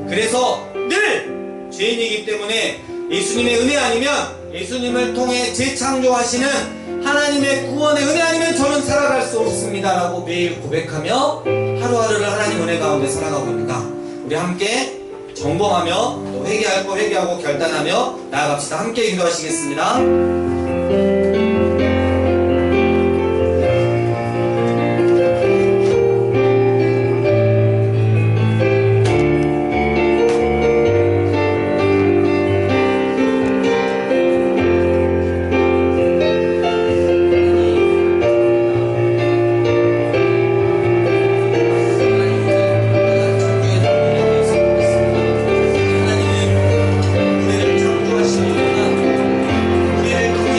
Speaker 1: 그래서 늘 죄인이기 때문에 예수님의 은혜 아니면, 예수님을 통해 재창조하시는 하나님의 구원의 은혜 아니면 저는 살아갈 수 없습니다 라고 매일 고백하며 하루하루를 하나님 은혜 가운데 살아가고 있는가? 우리 함께 점검하며 또 회개할 거 회개하고 결단하며 나아갑시다. 함께 기도하시겠습니다. 우리를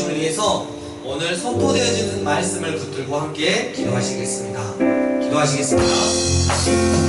Speaker 1: 주심을 위해서 오늘 선포되어지는 말씀을 붙들고 함께 기도하시겠습니다. 기도하시겠습니다.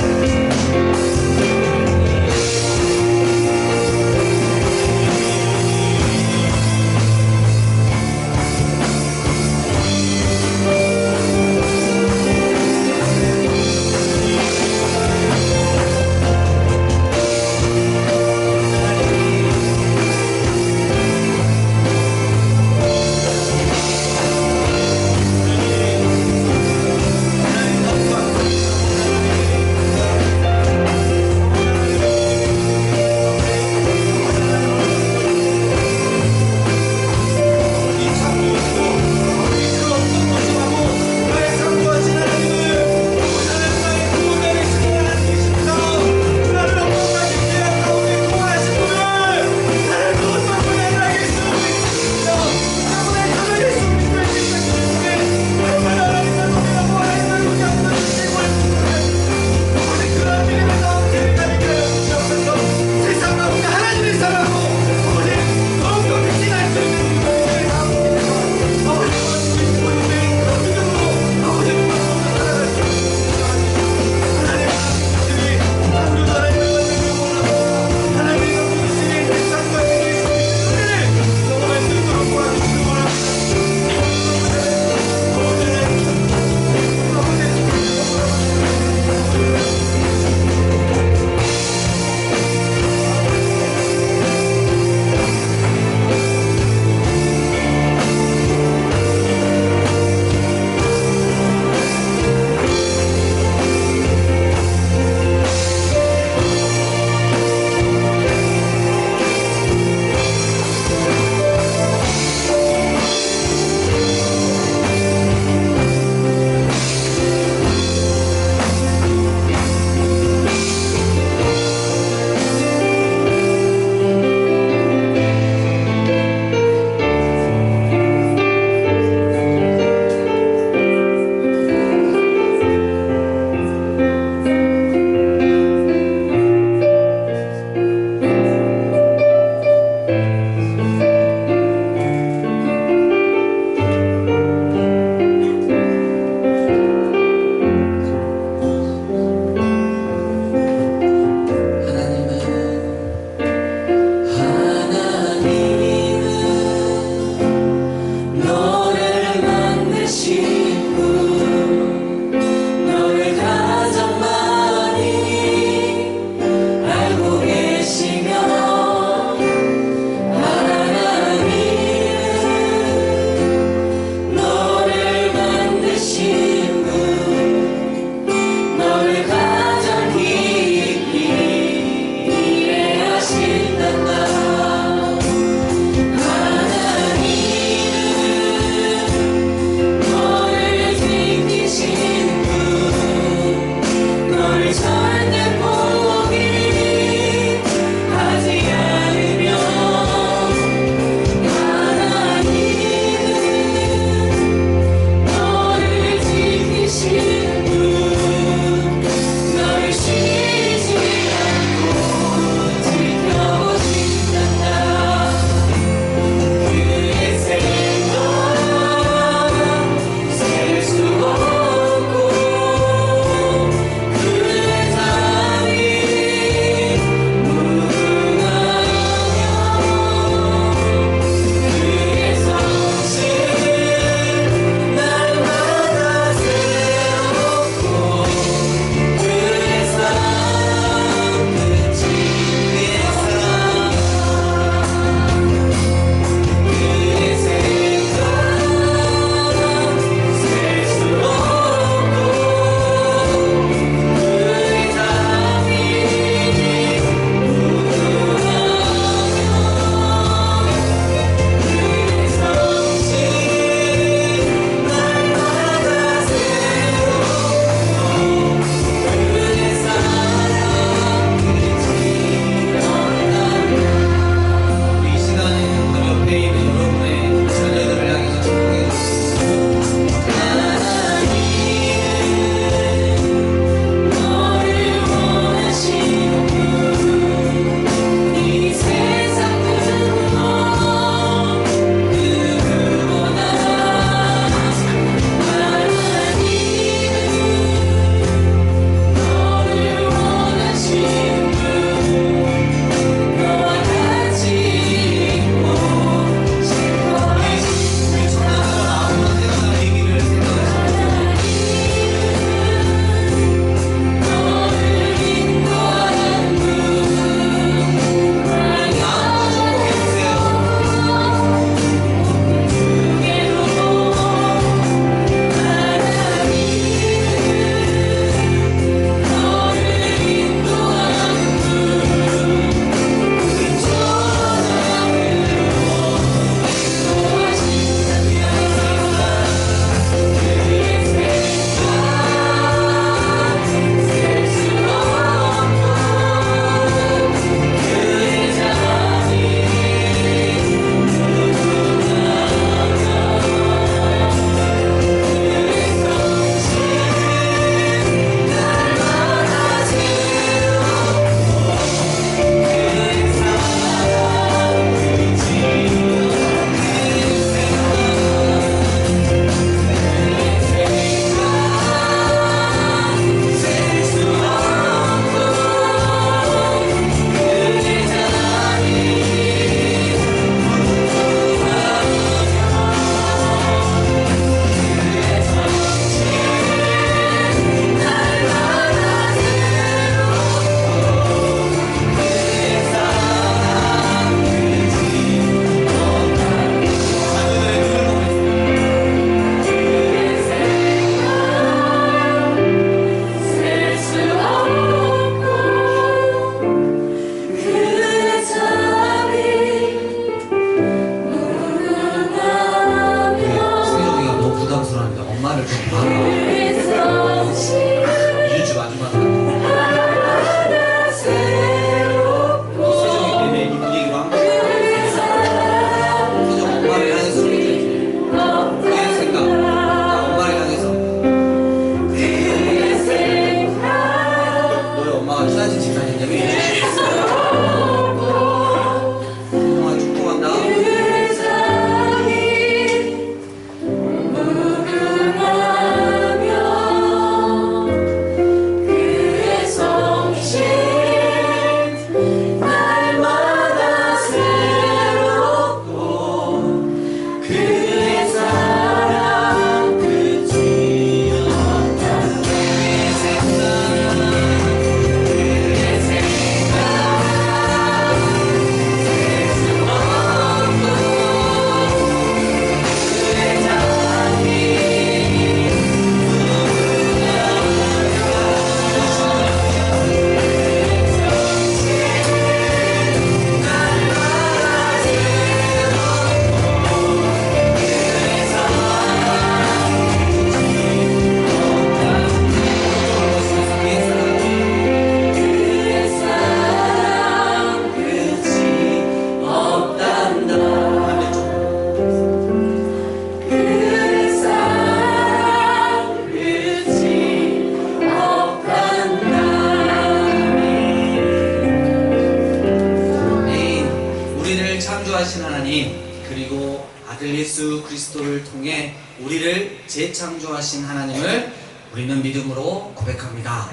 Speaker 1: 아들 예수 그리스도를 통해 우리를 재창조하신 하나님을 우리는 믿음으로 고백합니다.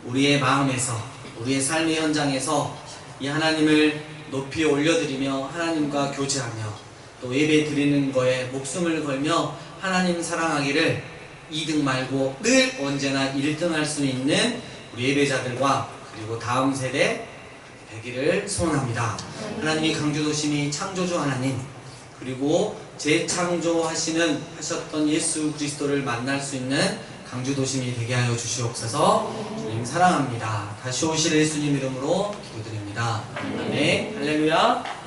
Speaker 1: 우리의 마음에서, 우리의 삶의 현장에서 이 하나님을 높이 올려드리며 하나님과 교제하며 또 예배 드리는 거에 목숨을 걸며 하나님 사랑하기를 2등 말고 늘 언제나 1등 할 수 있는 우리 예배자들과 그리고 다음 세대 되기를 소원합니다. 하나님이 강주도심이 창조주 하나님, 그리고 재창조하셨던 예수 그리스도를 만날 수 있는 강주도심이 되게 하여 주시옵소서. 주님 사랑합니다. 다시 오실 예수님 이름으로 기도드립니다. 아멘. 할렐루야.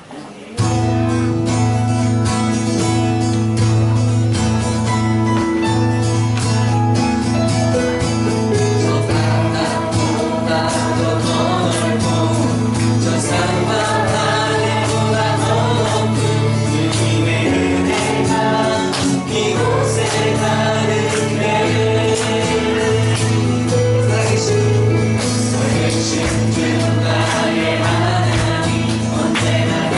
Speaker 2: 나의 하나님 언제나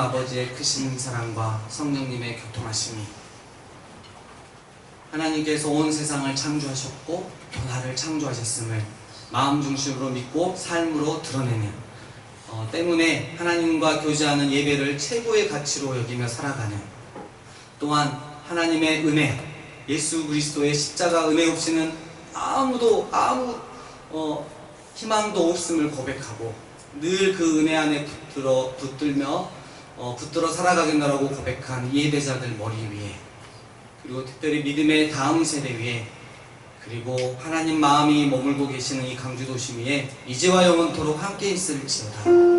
Speaker 1: 아버지의 크신 사랑과 성령님의 교통하심이 하나님께서 온 세상을 창조하셨고 또 나를 창조하셨음을 마음 중심으로 믿고 삶으로 드러내는 때문에 하나님과 교제하는 예배를 최고의 가치로 여기며 살아가는, 또한 하나님의 은혜, 예수 그리스도의 십자가 은혜 없이는 아무 희망도 없음을 고백하고 늘 그 은혜 안에 붙들어 살아가겠노라고 고백한 예배자들 머리 위에, 그리고 특별히 믿음의 다음 세대 위에, 그리고 하나님 마음이 머물고 계시는 이 강주도심 위에 이제와 영원토록 함께 있을지어다.